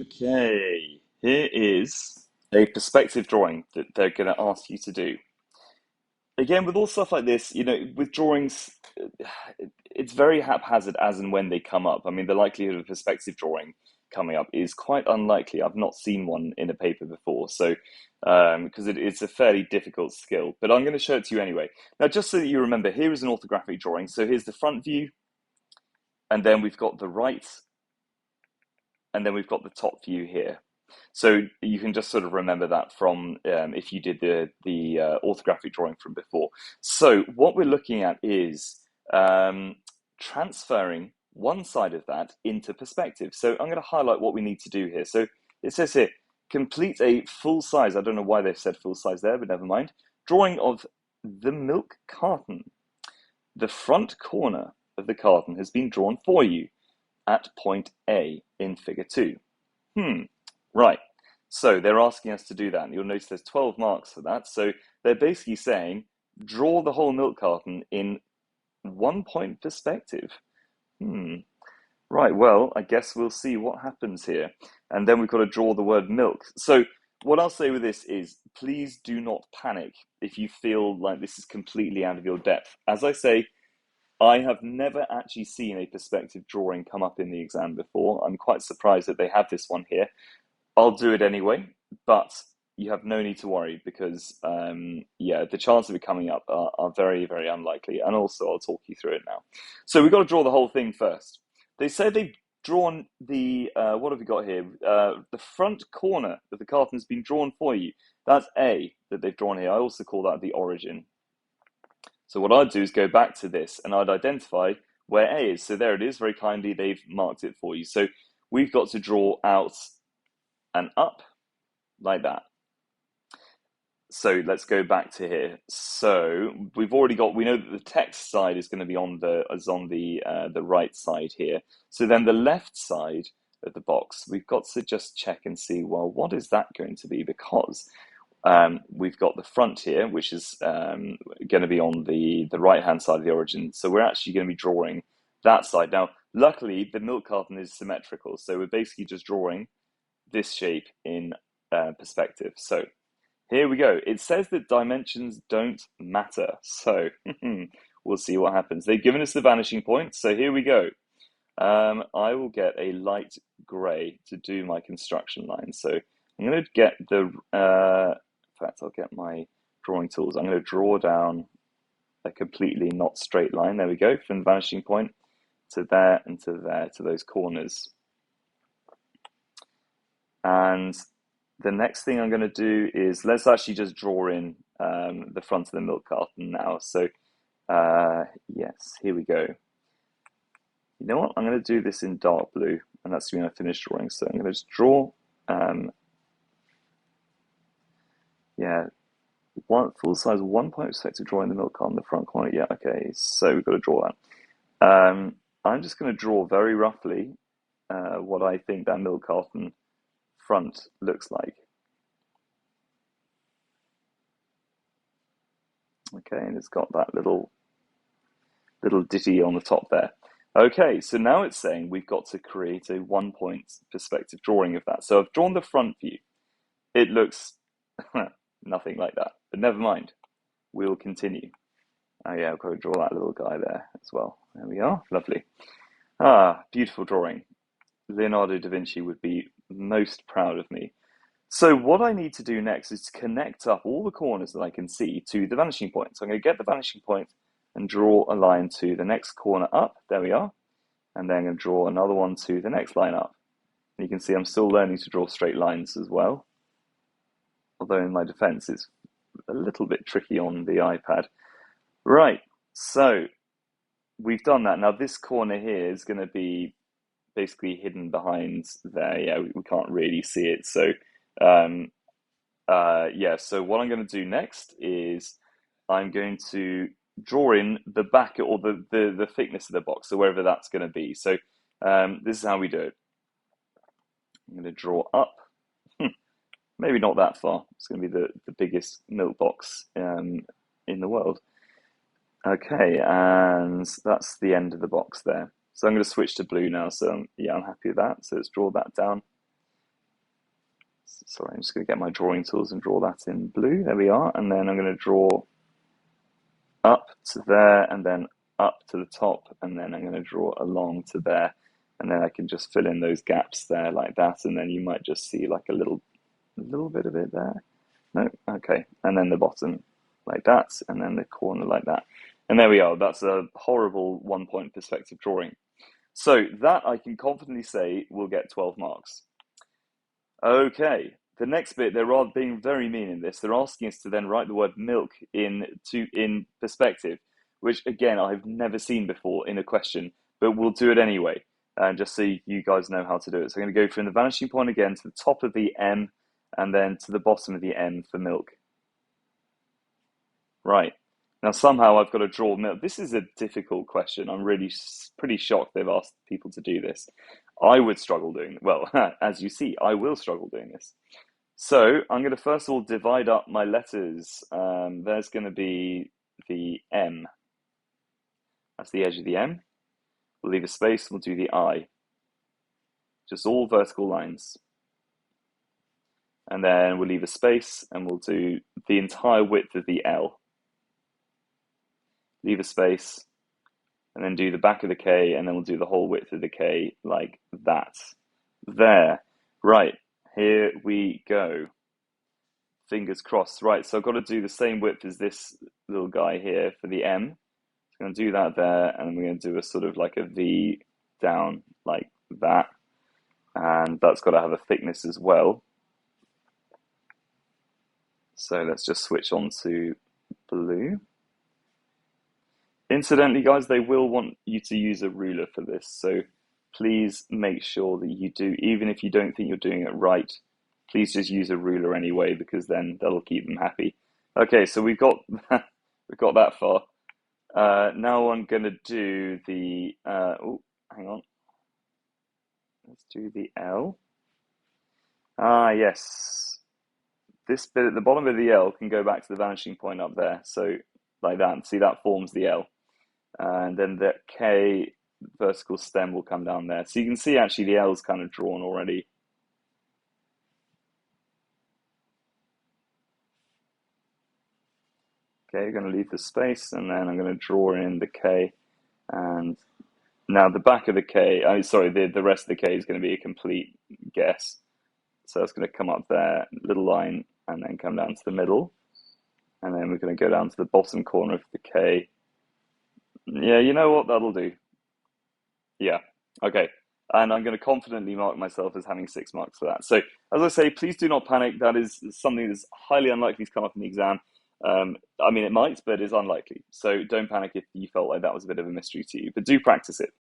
Okay, here is a perspective drawing that they're going to ask you to do. Again, with all stuff like this, with drawings, it's very haphazard as and when they come up. I mean, the likelihood of a perspective drawing coming up is quite unlikely. I've not seen one in a paper before, so because it's a fairly difficult skill, but I'm going to show it to you anyway. Now, just so that you remember, here is an orthographic drawing. So here's the front view, and then we've got the right, and then we've got the top view here. So you can just sort of remember that from if you did the orthographic drawing from before. So what we're looking at is transferring one side of that into perspective. So I'm going to highlight what we need to do here. So it says here, complete a full size, I don't know why they've said full size there, but never mind, drawing of the milk carton. The front corner of the carton has been drawn for you at point A in figure 2. Right. So they're asking us to do that. And you'll notice there's 12 marks for that. So they're basically saying, draw the whole milk carton in 1 point perspective. Right, well, I guess we'll see what happens here. And then we've got to draw the word milk. So what I'll say with this is, please do not panic if you feel like this is completely out of your depth. As I say, I have never actually seen a perspective drawing come up in the exam before. I'm quite surprised that they have this one here. I'll do it anyway, but you have no need to worry because, the chances of it coming up are very, very unlikely. And also, I'll talk you through it now. So we've got to draw the whole thing first. They say they've drawn the, what have we got here? The front corner of the carton has been drawn for you. That's A that they've drawn here. I also call that the origin. So what I'd do is go back to this and I'd identify where A is. So there it is, very kindly, they've marked it for you. So we've got to draw out and up like that. So let's go back to here. So we've already got, we know that the text side is going to be on the right side here. So then the left side of the box, we've got to just check and see, well, what is that going to be? Because we've got the front here, which is going to be on the right-hand side of the origin. So we're actually going to be drawing that side. Now, luckily, the milk carton is symmetrical. So we're basically just drawing this shape in perspective. So here we go. It says that dimensions don't matter. So we'll see what happens. They've given us the vanishing point. So here we go. I will get a light gray to do my construction line. So I'm going to get in fact, I'll get my drawing tools. I'm going to draw down a completely not straight line. There we go, from the vanishing point to there and to there, to those corners. And the next thing I'm going to do is, let's actually just draw in the front of the milk carton now. So yes, here we go. You know what? I'm going to do this in dark blue, and that's when I finish drawing. So I'm going to just draw, one full size 1 point perspective drawing the milk carton in the front corner. Yeah, okay. So we've got to draw that. I'm just going to draw very roughly what I think that milk carton front looks like. Okay, and it's got that little ditty on the top there. Okay, so now it's saying we've got to create a 1 point perspective drawing of that. So I've drawn the front view. It looks nothing like that, but never mind. We'll continue. Oh yeah, I've got to draw that little guy there as well. There we are, lovely. Ah, beautiful drawing. Leonardo da Vinci would be most proud of me. So what I need to do next is to connect up all the corners that I can see to the vanishing point. So I'm going to get the vanishing point and draw a line to the next corner up. There we are. And then I'm going to draw another one to the next line up. And you can see I'm still learning to draw straight lines as well. Although in my defense, it's a little bit tricky on the iPad. Right, so we've done that. Now this corner here is going to be basically hidden behind there. Yeah, we can't really see it. So so what I'm going to do next is I'm going to draw in the back or the thickness of the box, so wherever that's going to be. So this is how we do it. I'm going to draw up. Maybe not that far. It's going to be the biggest milk box in the world. Okay, and that's the end of the box there. So I'm going to switch to blue now. So I'm happy with that. So let's draw that down. Sorry, I'm just going to get my drawing tools and draw that in blue. There we are. And then I'm going to draw up to there and then up to the top. And then I'm going to draw along to there. And then I can just fill in those gaps there like that. And then you might just see like a little bit of it there. No? Okay. And then the bottom like that. And then the corner like that. And there we are. That's a horrible 1 point perspective drawing. So that I can confidently say will get 12 marks. Okay, the next bit, they're being very mean in this. They're asking us to then write the word milk in perspective, which again, I've never seen before in a question, but we'll do it anyway, just so you guys know how to do it. So I'm going to go from the vanishing point again to the top of the M and then to the bottom of the M for milk. Right. Now, somehow I've got to draw milk. This is a difficult question. I'm really pretty shocked they've asked people to do this. I would struggle doing it. Well, as you see, I will struggle doing this. So I'm going to first of all divide up my letters. There's going to be the M. That's the edge of the M. We'll leave a space. We'll do the I. Just all vertical lines. And then we'll leave a space and we'll do the entire width of the L. Leave a space, and then do the back of the K, and then we'll do the whole width of the K like that. There. Right, here we go. Fingers crossed. Right, so I've got to do the same width as this little guy here for the M. So I'm going to do that there, and we're going to do a sort of like a V down like that. And that's got to have a thickness as well. So let's just switch on to blue. Incidentally, guys, they will want you to use a ruler for this, so please make sure that you do, even if you don't think you're doing it right, please just use a ruler anyway, because then that'll keep them happy. Okay, so we've got that far. Now I'm going to do the, oh, hang on. Let's do the L. Ah, yes. This bit at the bottom of the L can go back to the vanishing point up there, so like that. See, that forms the L. And then the K vertical stem will come down there. So you can see actually the L's kind of drawn already. Okay, I'm going to leave the space and then I'm going to draw in the K. And now the back of the K, the rest of the K is going to be a complete guess. So it's going to come up there, little line, and then come down to the middle. And then we're going to go down to the bottom corner of the K. Yeah, you know what? That'll do. Yeah, okay. And I'm going to confidently mark myself as having 6 marks for that. So, as I say, please do not panic. That is something that's highly unlikely to come up in the exam. I mean, it might, but it's unlikely. So don't panic if you felt like that was a bit of a mystery to you. But do practice it.